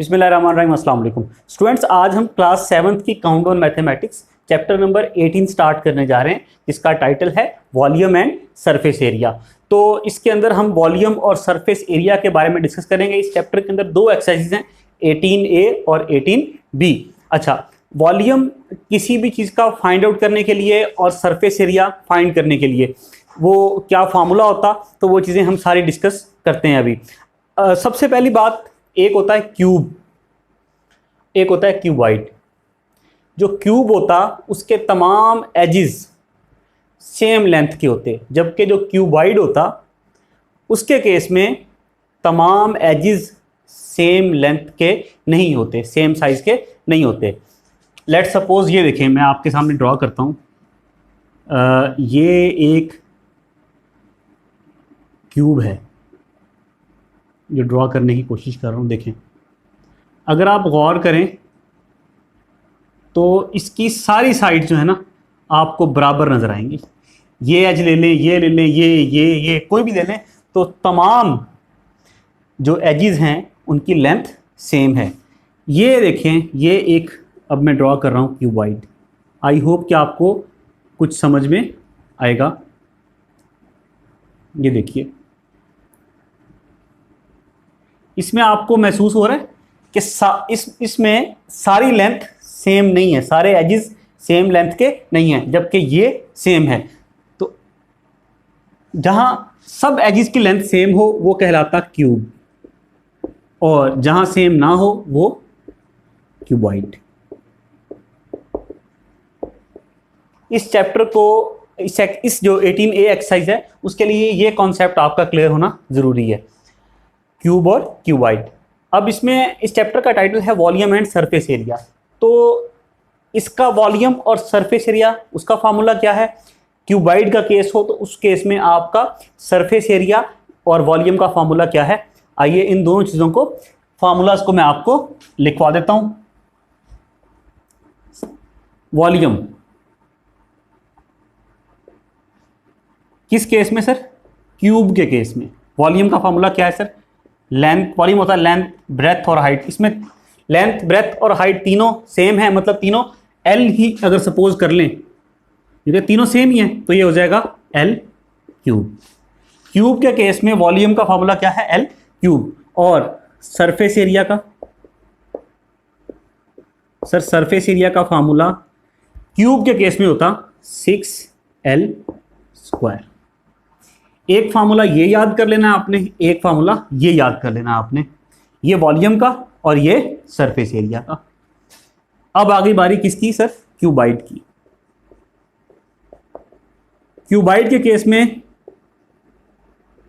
बिस्मिल्लाहिर्रहमानिर्रहीम, अस्सलाम वालेकुम स्टूडेंट्स। आज हम क्लास 7th की countdown mathematics chapter number 18 start करने जा रहे हैं, जिसका टाइटल है वॉल्यूम एंड सरफेस एरिया। तो इसके अंदर हम वॉल्यूम और सरफेस एरिया के बारे में डिस्कस करेंगे। इस चैप्टर के अंदर दो एक्सरसाइजेज हैं, 18A और 18B। अच्छा, वॉल्यूम किसी भी चीज़ का फाइंड आउट करने के लिए और सरफेस एरिया फाइंड करने के लिए वो क्या फार्मूला होता, तो वो चीज़ें हम सारी डिस्कस करते हैं अभी। सबसे पहली बात, एक होता है क्यूब, एक होता है क्यूबाइड। जो क्यूब होता उसके तमाम एजिस सेम लेंथ के होते, जबकि जो क्यूबाइड होता उसके केस में तमाम एजिस सेम लेंथ के नहीं होते, सेम साइज के नहीं होते। लेट सपोज ये देखें, मैं आपके सामने ड्रॉ करता हूँ। ये एक क्यूब है जो ड्रॉ करने की कोशिश कर रहा हूँ। देखें, अगर आप गौर करें तो इसकी सारी साइड जो है ना आपको बराबर नज़र आएंगी। ये एज ले लें, ये ले लें, ये कोई भी ले लें, तो तमाम जो एजिस हैं उनकी लेंथ सेम है। ये देखें, ये एक अब मैं ड्रॉ कर रहा हूँ क्यूबाइड। आई होप कि आपको कुछ समझ में आएगा। ये देखिए, इसमें आपको महसूस हो रहा है कि इसमें सारी लेंथ सेम नहीं है, सारे एजिस सेम लेंथ के नहीं हैं, जबकि ये सेम है। तो जहां सब एजिस की लेंथ सेम हो वो कहलाता क्यूब, और जहां सेम ना हो वो क्यूबाइड। इस चैप्टर को इस जो 18A एक्सरसाइज है उसके लिए ये कॉन्सेप्ट आपका क्लियर होना जरूरी है, क्यूब और क्यूबाइड। अब इसमें इस चैप्टर का टाइटल है वॉल्यूम एंड सरफेस एरिया। तो इसका वॉल्यूम और सरफेस एरिया, उसका फार्मूला क्या है? क्यूबाइड का केस हो तो उस केस में आपका सरफेस एरिया और वॉल्यूम का फार्मूला क्या है? आइए इन दोनों चीज़ों को, फार्मूलाज को मैं आपको लिखवा देता हूं। वॉल्यूम किस केस में सर? क्यूब के केस में। वॉल्यूम का फार्मूला क्या है सर? लेंथ, वॉल्यूम होता है लेंथ, ब्रेथ और हाइट। इसमें लेंथ, ब्रेथ और हाइट तीनों सेम है, मतलब तीनों एल ही अगर सपोज कर लें, क्योंकि तीनों सेम ही है, तो ये हो जाएगा एल क्यूब। क्यूब के केस में वॉल्यूम का फार्मूला क्या है? L cube. और सरफेस एरिया का, सर सरफेस एरिया का फार्मूला क्यूब के केस में होता 6L स्क्वायर। एक फार्मूला ये याद कर लेना आपने, एक फार्मूला ये याद कर लेना आपने, ये वॉल्यूम का और ये सरफेस एरिया का। अब आगे बारी किसकी सर? क्यूबाइड की। क्यूबाइड के केस में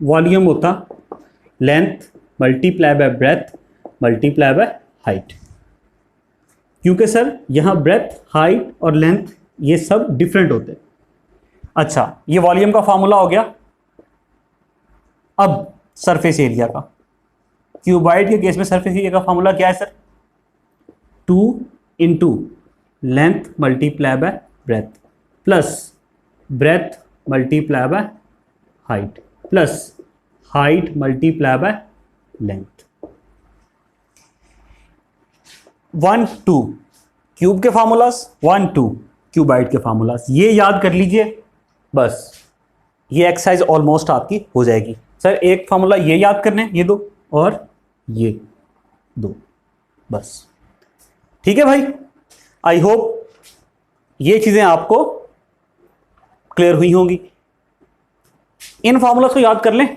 वॉल्यूम होता length multiply by breadth multiply by height, क्योंकि सर यहां ब्रेथ, हाइट और लेंथ ये सब डिफरेंट होते। अच्छा, ये वॉल्यूम का फार्मूला हो गया। अब सरफेस एरिया का, क्यूबाइड के केस में सरफेस एरिया का फार्मूला क्या है sir? 2 into length multiply by breath plus breadth multiply by height plus height multiply by length. 1 2 cube के फार्मूलाज, 1 2 क्यूबाइड के फार्मूलाज, ये याद कर लीजिए। बस ये एक्सरसाइज ऑलमोस्ट आपकी हो जाएगी। सर एक फार्मूला ये याद करने, ये दो और ये दो, बस। ठीक है भाई, आई होप ये चीजें आपको क्लियर हुई होंगी। इन फार्मूला को याद कर लें,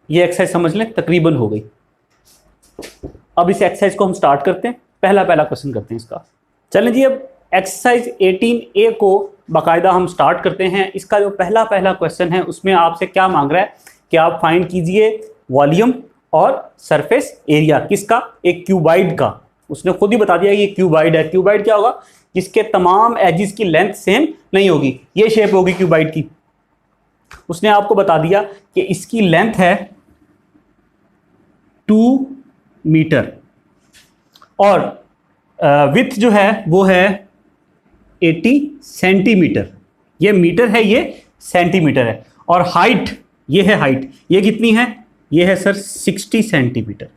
ये एक्सरसाइज समझ लें, तकरीबन हो गई। अब इस एक्सरसाइज को हम स्टार्ट करते हैं। पहला क्वेश्चन करते हैं इसका। चलें जी, अब एक्सरसाइज 18A को बाकायदा हम स्टार्ट करते हैं। इसका जो पहला क्वेश्चन है उसमें आपसे क्या मांग रहा है कि आप फाइंड कीजिए वॉल्यूम और सरफेस एरिया किसका? एक क्यूबाइड का। उसने खुद ही बता दिया कि ये क्यूबाइड है। क्यूबाइड क्या होगा? जिसके तमाम एजिस की लेंथ सेम नहीं होगी। ये शेप होगी क्यूबाइड की। उसने आपको बता दिया कि इसकी लेंथ है 2 मीटर और विड्थ जो है वो है 80 सेंटीमीटर। ये मीटर है, ये सेंटीमीटर है। और हाइट, ये है हाइट, ये कितनी है? ये है सर 60 सेंटीमीटर।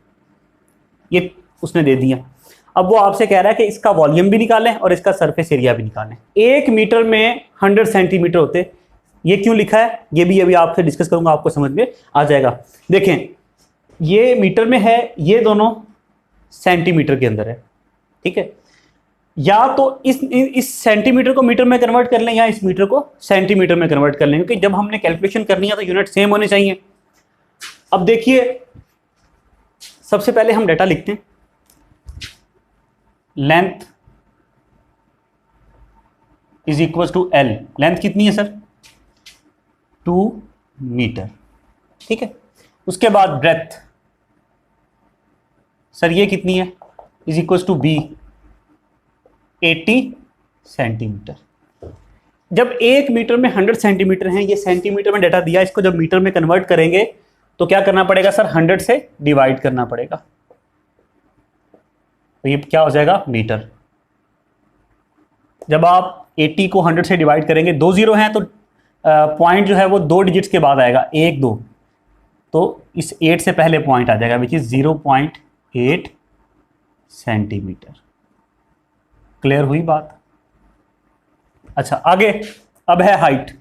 ये उसने दे दिया। अब वो आपसे कह रहा है कि इसका वॉल्यूम भी निकालें और इसका सरफेस एरिया भी निकालें। 1 मीटर में 100 सेंटीमीटर होते, ये क्यों लिखा है ये भी अभी आपसे डिस्कस करूंगा, आपको समझ में आ जाएगा। देखें ये मीटर में है, ये दोनों सेंटीमीटर के अंदर है, ठीक है। या तो इस सेंटीमीटर को मीटर में कन्वर्ट कर लें या इस मीटर को सेंटीमीटर में कन्वर्ट कर लें, क्योंकि जब हमने कैलकुलेशन करनी है तो यूनिट सेम होने चाहिए। अब देखिए सबसे पहले हम डेटा लिखते हैं। Length is equal to L, length कितनी है सर 2 मीटर, ठीक है। उसके बाद ब्रेथ सर ये कितनी है, is equal to B 80 centimetre. जब 1 मीटर में 100 सेंटीमीटर है, ये सेंटीमीटर में डाटा दिया, इसको जब मीटर में कन्वर्ट करेंगे तो क्या करना पड़ेगा सर 100 से डिवाइड करना पड़ेगा, तो ये क्या हो जाएगा मीटर। जब आप 80 को 100 से डिवाइड करेंगे, 2 जीरो हैं तो पॉइंट जो है वो 2 डिजिट्स के बाद आएगा, 1 2, तो इस 8 से पहले पॉइंट आ जाएगा विच इज 0.8 सेंटीमीटर। क्लियर हुई बात। अच्छा आगे, अब है height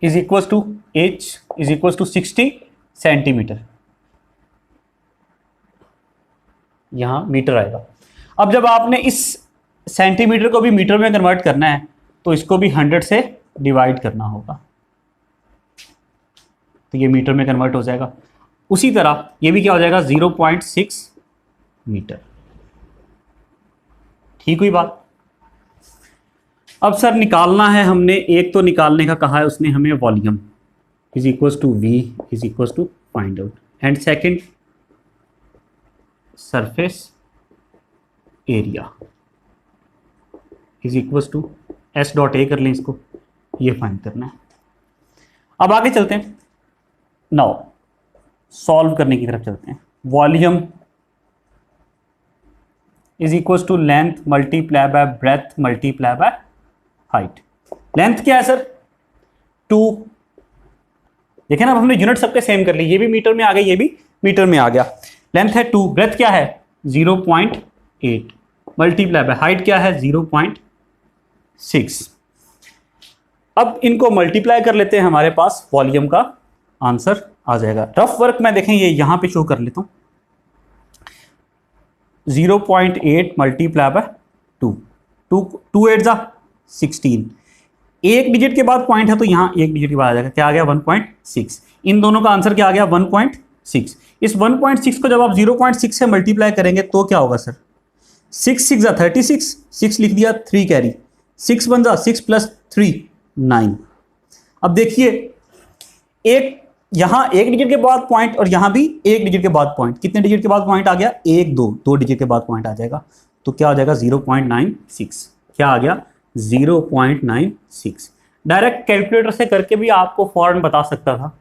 is equal to h is equal to 60 centimetre, यहां मीटर आएगा। अब जब आपने इस सेंटीमीटर को भी मीटर में कन्वर्ट करना है तो इसको भी 100 से डिवाइड करना होगा, तो ये मीटर में कन्वर्ट हो जाएगा। उसी तरह ये भी क्या हो जाएगा 0.6 मीटर। ठीक हुई बात। अब सर निकालना है हमने, एक तो निकालने का कहा है उसने हमें volume is equal to V is equal to find out, and second surface area is equal to S dot A कर लें इसको, ये फाइंड करना है। अब आगे चलते हैं, नाउ सॉल्व करने की तरफ चलते हैं। Volume is equal to length multiply by breadth multiply by height. Length क्या है सर 2, देखें ना हमने यूनिट सबके सेम कर ली, ये भी मीटर में आ गया, ये भी मीटर में आ गया। लेंथ है 2, ब्रेथ क्या है 0.8 मल्टीप्लाई बाय हाइट क्या है 0.6। अब इनको मल्टीप्लाई कर लेते हैं, हमारे पास वॉल्यूम का आंसर आ जाएगा। रफ वर्क में देखें ये यहां पे शो कर लेता हूं, 0.8 मल्टीप्लाई बाय 2, 2 8 जा 16, एक डिजिट के बाद पॉइंट है तो यहां एक डिजिट के बाद आ जाएगा, क्या आ गया 1.6। इन दोनों का आंसर क्या आ गया 1.6। इस 1.6 को जब आप 0.6 से मल्टीप्लाई करेंगे तो क्या होगा सर 6 6 जा 36, 6 लिख दिया 3 कैरी, 6 1 जा 6 प्लस 3 9। अब देखिए एक यहां एक डिजिट के बाद पॉइंट और यहां भी एक डिजिट के बाद पॉइंट, कितने डिजिट के बाद पॉइंट आ गया 1 2, 2 डिजिट के बाद पॉइंट आ जाएगा, तो क्या आ जाएगा 0.96। क्या आ गया 0.96। डायरेक्ट कैलकुलेटर से करके भी आपको फौरन बता सकता था,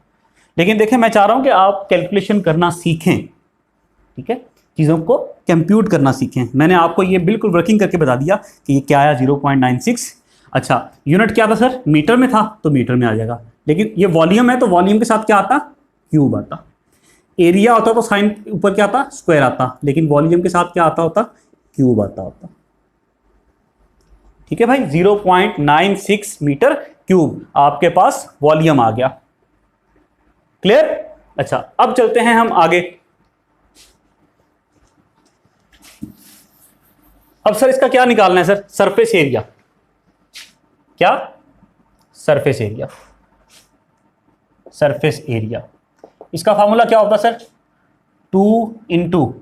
लेकिन देखें मैं चाह रहा हूं कि आप कैलकुलेशन करना सीखें, ठीक है, चीज़ों को कंप्यूट करना सीखें। मैंने आपको ये बिल्कुल वर्किंग करके बता दिया कि ये क्या आया 0.96। अच्छा यूनिट क्या था सर मीटर में था तो मीटर में आ जाएगा, लेकिन ये वॉल्यूम है तो वॉल्यूम के साथ क्या आता क्यूब आता, एरिया होता तो साइन ऊपर क्या आता स्क्वायर आता, लेकिन वॉल्यूम के साथ क्या आता होता क्यूब आता होता। ठीक है भाई, 0.96 मीटर क्यूब आपके पास वॉल्यूम आ गया। क्लियर। अच्छा अब चलते हैं हम आगे। अब सर इसका क्या निकालना है सर सरफेस एरिया, क्या सरफेस एरिया, सरफेस एरिया इसका फॉर्मूला क्या होता है sir 2 into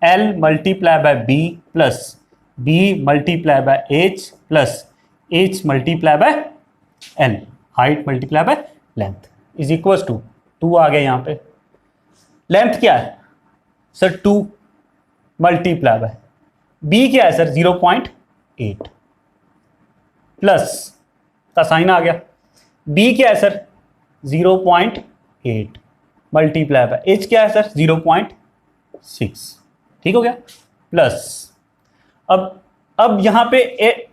L multiply by B plus B multiply by H plus H multiply by L, height multiply by length is equal to 2 आ गया यहां पे। Length क्या है सर 2 मल्टीप्लाई बाय बी क्या है सर 0.8 प्लस का साइन आ गया, बी क्या है सर 0.8 मल्टीप्लाई बाय एच क्या है सर 0.6। ठीक हो गया प्लस अब यहां पे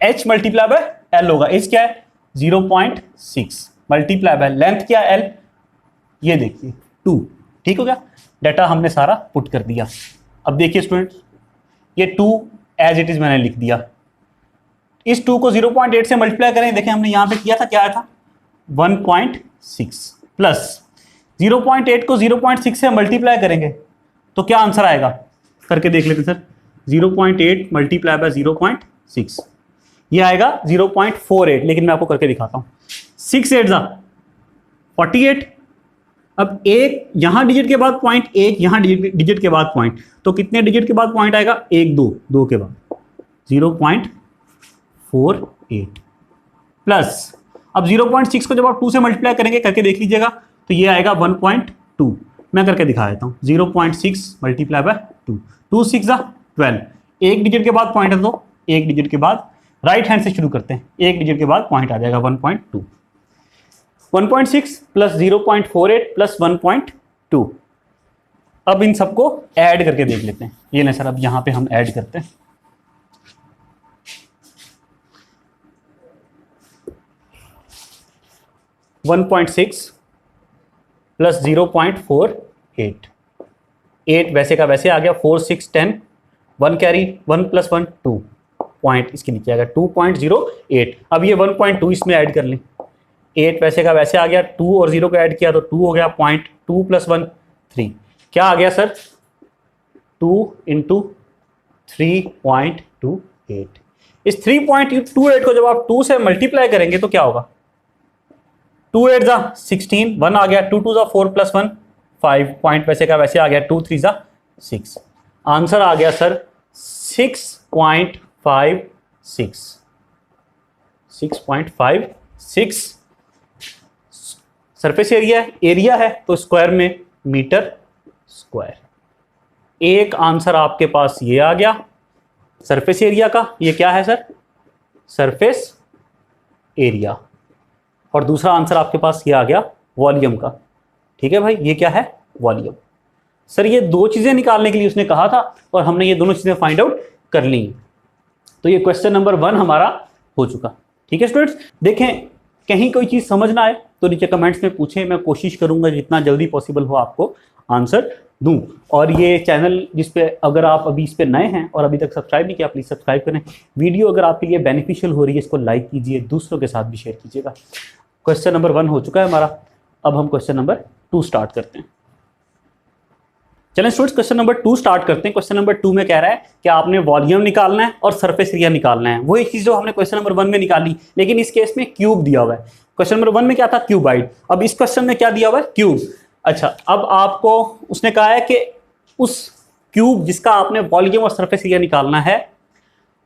एच मल्टीप्लाई बाय एल होगा, एच क्या है 0.6 मल्टीप्लाई बाय लेंथ क्या है एल, ये देखिए 2 ठीक हो गया, डाटा हमने सारा पुट कर दिया। अब देखिए स्टूडेंट्स, ये 2 एज इट इज मैंने लिख दिया। इस 2 को 0.8 से मल्टीप्लाई करें, देखें हमने यहां पे किया था, क्या आया था 1.6 प्लस 0.8 को 0.6 से मल्टीप्लाई करेंगे तो क्या आंसर आएगा, करके देख लेते हैं सर। 0.8 मल्टीप्लाई बाय 0.6, ये आएगा 0.48, लेकिन मैं आपको करके दिखाता हूं। 6 8 48। अब एक यहां डिजिट के बाद पॉइंट, एक यहां डिजिट के बाद पॉइंट, तो कितने डिजिट के बाद पॉइंट आएगा, 1 2, 2 के बाद 0.48 प्लस, अब 0.6 को जब आप 2 से मल्टीप्लाई करेंगे, करके देख लीजिएगा, तो ये आएगा 1.2। मैं करके दिखा देता हूँ, 0.6 मल्टीप्लाई बाय 2, 2 6 12। एक डिजिट के बाद पॉइंट है तो एक डिजिट के बाद, राइट हैंड से शुरू करते हैं, एक डिजिट के बाद पॉइंट आ जाएगा 1.2। 1.6 प्लस 0.48 प्लस 1.2। अब इन सबको ऐड करके देख लेते हैं। ये ना सर, अब यहां पे हम ऐड करते हैं। वन 1.6 प्लस 0.48, 8 वैसे का वैसे आ गया, 4 6 10, 1 कैरी, 1 प्लस 1 2, पॉइंट इसके नीचे आ गया 2.08। अब ये 1.2 इसमें ऐड कर लें, 8 वैसे का वैसे आ गया, 2 और 0 को ऐड किया तो 2 हो गया, 0.2 प्लस 1 3, क्या आ गया सर 2 इंटू 3.28। इस 3.28 को जब आप 2 से मल्टीप्लाई करेंगे तो क्या होगा, 2 8 16, 1 आ गया, 2 2 4 प्लस 1 5, पॉइंट वैसे का वैसे आ गया, 2 3 6। आंसर आ गया सर 6.56, 6.56। सरफेस एरिया है तो स्क्वायर में मीटर स्क्वायर। एक आंसर आपके पास ये आ गया सरफेस एरिया का, ये क्या है सर, सरफेस एरिया। और दूसरा आंसर आपके पास ये आ गया वॉल्यूम का। ठीक है भाई, ये क्या है, वॉल्यूम। सर ये दो चीजें निकालने के लिए उसने कहा था और हमने ये दोनों चीजें फाइंड आउट कर ली। तो ये क्वेश्चन नंबर 1 हमारा हो चुका। ठीक है स्टूडेंट्स, देखें कहीं कोई चीज समझ ना आए तो नीचे कमेंट्स में पूछें, मैं कोशिश करूंगा जितना जल्दी पॉसिबल हो आपको आंसर दूं। और ये चैनल जिसपे अगर आप अभी इस पे नए हैं और अभी तक सब्सक्राइब नहीं किया, प्लीज सब्सक्राइब करें। वीडियो अगर आपके लिए बेनिफिशियल हो रही है इसको लाइक कीजिए, दूसरों के साथ भी शेयर कीजिएगा। क्वेश्चन नंबर 1 हो चुका है हमारा। अब हम क्वेश्चन नंबर 2 स्टार्ट करते हैं। चलें स्टूडेंट्स, क्वेश्चन नंबर 2 स्टार्ट करते हैं। क्वेश्चन नंबर 2 में कह रहा है कि आपने वॉल्यूम निकालना है और सरफेस एरिया निकालना है। वही चीज जो हमने क्वेश्चन नंबर 1 में निकाली, लेकिन इस केस में क्यूब दिया हुआ है। क्वेश्चन नंबर 1 में क्या था, क्यूबाइड। अब इस क्वेश्चन में क्या दिया हुआ है, क्यूब। अच्छा, अब आपको उसने कहा है कि उस क्यूब जिसका आपने वॉल्यूम और सरफेस एरिया निकालना है,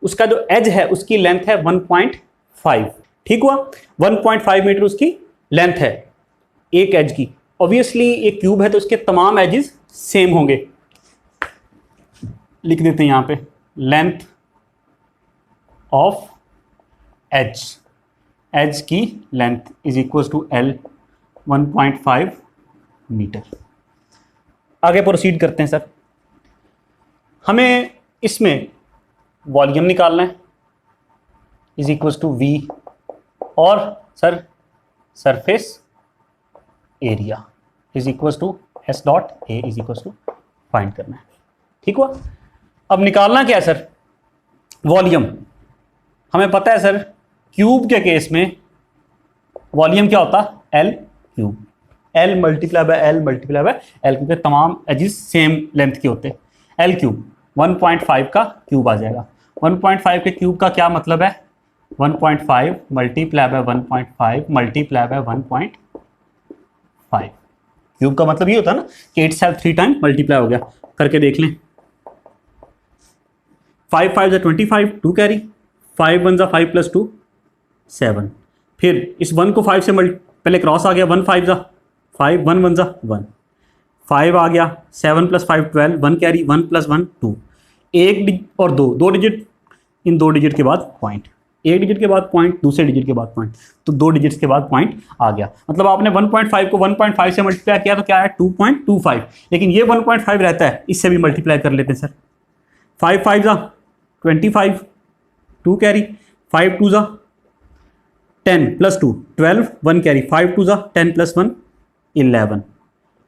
उसका जो एज है उसकी लेंथ है 1.5। ठीक हुआ, 1.5 मीटर उसकी लेंथ है एक एज की। ऑब्वियसली ये क्यूब है तो इसके तमाम एजेस सेम होंगे। लिख देते हैं यहां पे, लेंथ ऑफ एज, एज की length is equal to L 1.5 metre. आगे प्रोसीड करते हैं सर। हमें इसमें वॉल्यूम निकालना है इज इक्वल टू वी, और sir surface area is equal to S dot A is equal to find करना है। ठीक हुआ, अब निकालना क्या है सर, वॉल्यूम। हमें पता है सर क्यूब के केस में वॉल्यूम क्या होता है, L cube. L multiply by L multiply by L, क्योंकि तमाम एजेस सेम लेंथ के होते हैं। एल क्यूब 1.5 का क्यूब आ जाएगा। 1.5 के क्यूब का क्या मतलब है, 1.5 multiply by 1.5 multiply by 1.5। Cube का मतलब ये होता है ना कि इट्स सेल्फ 3 टाइम मल्टीप्लाई हो गया। करके देख लें, 5 5 25, 2 कैरी, 5 1 5 प्लस 2 7। फिर इस 1 को 5 से पहले क्रॉस आ गया, 1 5 5, 1 1 1, 5 आ गया, 7 प्लस 5 12, 1 कैरी, 1 प्लस 1 2, एक और दो डिजिट, इन 2 डिजिट के बाद पॉइंट, एक डिजिट के बाद पॉइंट, दूसरे डिजिट के बाद पॉइंट, तो 2 डिजिट्स के बाद पॉइंट आ गया। मतलब आपने 1.5 को 1.5 से मल्टीप्लाई किया तो क्या है 2.25, लेकिन ये 1.5 रहता है, इससे भी मल्टीप्लाई कर लेते हैं sir. 5 5 25, 2 carry, 5 2 10 plus 2 12, 1 carry, 5 2 10 plus 1 11,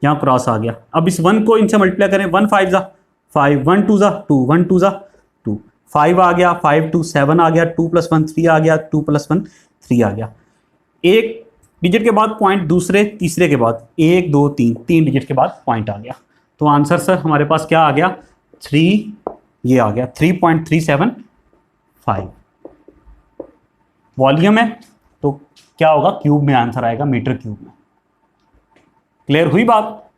यहाँ क्रॉस आ गया। अब इस 1 को इनसे मल्टीप्लाई करें, 1 5 जा 5, 1 2 जा 2, 1 2 जा 2, 5 आ गया, 5 2 7 आ गया, 2 + 1 3 आ गया, 2 + 1 3 आ गया। एक डिजिट के बाद पॉइंट, दूसरे तीसरे के बाद 1 2 3, 3 डिजिट के बाद पॉइंट आ गया। तो आंसर सर हमारे पास क्या आ गया, 3, ये आ गया 3.375। वॉल्यूम है तो क्या होगा, क्यूब में आंसर आएगा, मीटर क्यूब में। क्लियर हुई बात?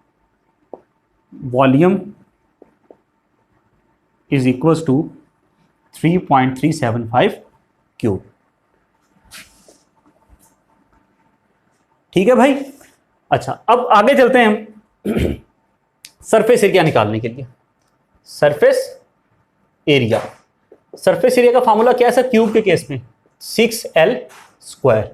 Volume is equals to 3.375 cube. ठीक है भाई। अच्छा, अब आगे चलते हैं हम सरफेस एरिया निकालने के लिए। सरफेस एरिया, सरफेस एरिया का फॉर्मूला क्या है सर क्यूब के केस में, 6L²।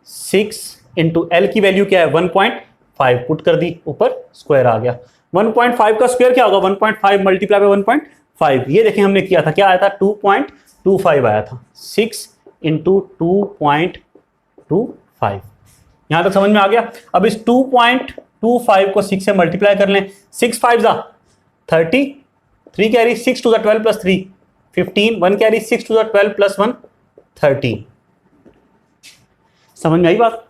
6 इंटू एल की वैल्यू क्या है, 1.5, पुट कर दी, ऊपर स्क्वायर आ गया। 1.5 का स्क्वायर क्या होगा, 1.5 मल्टीप्लाई बाय 1.5। ये देखें हमने किया था, क्या आया था, 2.25 आया था। 6 इंटू 2.25, यहां तक समझ में आ गया। अब इस 2.25 को 6 से मल्टीप्लाई कर लें, 6 5 जा 30, 3 carry, 6 two the 12 plus 3 15, 1 carry, 6 two the 12 plus 1 13। समझ में आई बात?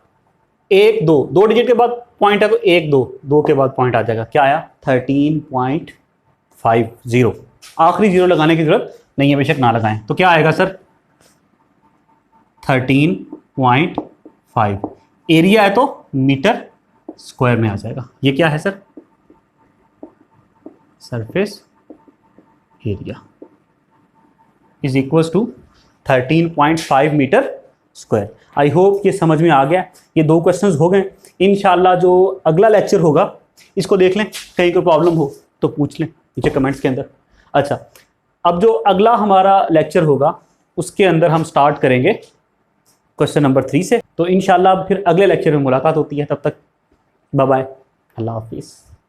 1 2, 2 डिजिट के बाद पॉइंट है तो 1 2, 2 के बाद पॉइंट आ जाएगा, क्या आया 13.50। आखिरी जीरो लगाने की जरूरत नहीं है, बेशक ना लगाएं। तो क्या आएगा सर 13.5। एरिया है तो मीटर स्क्वायर में आ जाएगा। ये क्या है sir, surface area is equals to 13.5 metre square. I hope ये समझ में आ गया। ये 2 क्वेश्चंस हो गए। इंशाल्लाह जो अगला लेक्चर होगा इसको देख लें, कहीं कोई प्रॉब्लम हो तो पूछ लें नीचे कमेंट्स के अंदर। अच्छा, अब जो अगला हमारा लेक्चर होगा उसके अंदर हम स्टार्ट करेंगे क्वेश्चन नंबर 3 से। तो इंशाल्लाह फिर अगले लेक्चर में मुलाकात होती है। तब तक बाय बाय, अल्लाह हाफिज़।